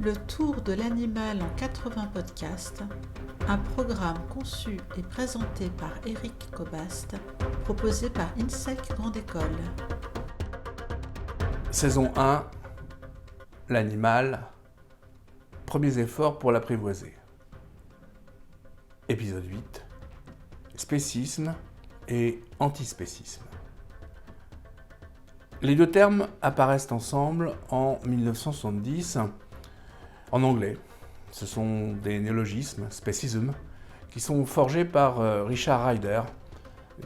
Le tour de l'animal en 80 podcasts, un programme conçu et présenté par Eric Cobast, proposé par INSEC Grande École. Saison 1, l'animal, premiers efforts pour l'apprivoiser. Épisode 8, spécisme et antispécisme. Les deux termes apparaissent ensemble en 1970 en anglais. Ce sont des néologismes, spécisme, qui sont forgés par Richard Ryder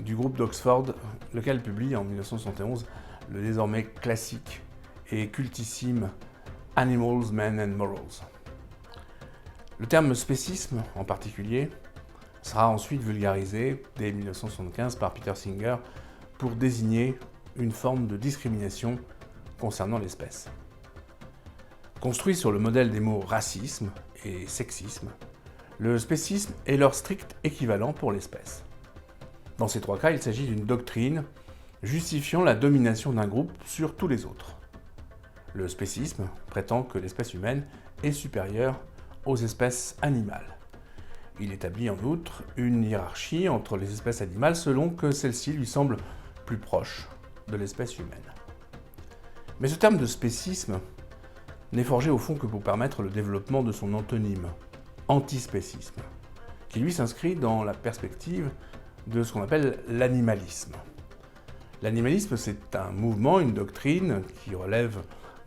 du groupe d'Oxford, lequel publie en 1971 le désormais classique et cultissime Animals, Men and Morals. Le terme spécisme, en particulier, sera ensuite vulgarisé dès 1975 par Peter Singer pour désigner une forme de discrimination concernant l'espèce. Construit sur le modèle des mots racisme et sexisme, le spécisme est leur strict équivalent pour l'espèce. Dans ces trois cas, il s'agit d'une doctrine justifiant la domination d'un groupe sur tous les autres. Le spécisme prétend que l'espèce humaine est supérieure aux espèces animales. Il établit en outre une hiérarchie entre les espèces animales selon que celle-ci lui semble plus proche de l'espèce humaine. Mais ce terme de spécisme n'est forgé au fond que pour permettre le développement de son antonyme, antispécisme, qui lui s'inscrit dans la perspective de ce qu'on appelle l'animalisme. L'animalisme, c'est un mouvement, une doctrine qui relève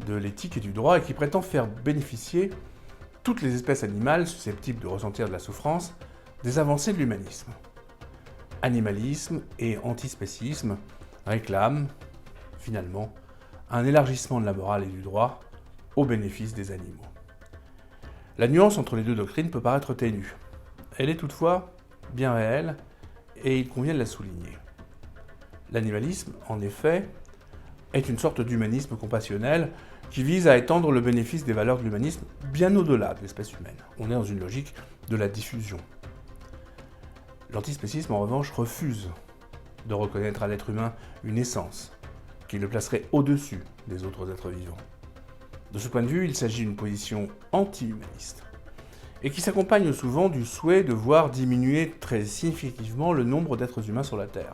de l'éthique et du droit et qui prétend faire bénéficier toutes les espèces animales susceptibles de ressentir de la souffrance des avancées de l'humanisme. Animalisme et antispécisme réclament, finalement, un élargissement de la morale et du droit au bénéfice des animaux. La nuance entre les deux doctrines peut paraître ténue. Elle est toutefois bien réelle et il convient de la souligner. L'animalisme, en effet, est une sorte d'humanisme compassionnel qui vise à étendre le bénéfice des valeurs de l'humanisme bien au-delà de l'espèce humaine. On est dans une logique de la diffusion. L'antispécisme, en revanche, refuse de reconnaître à l'être humain une essence qui le placerait au-dessus des autres êtres vivants. De ce point de vue, il s'agit d'une position anti-humaniste et qui s'accompagne souvent du souhait de voir diminuer très significativement le nombre d'êtres humains sur la Terre.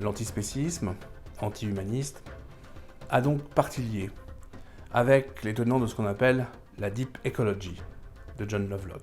L'antispécisme, anti-humaniste, a donc partie liée avec les tenants de ce qu'on appelle la Deep Ecology de John Lovelock.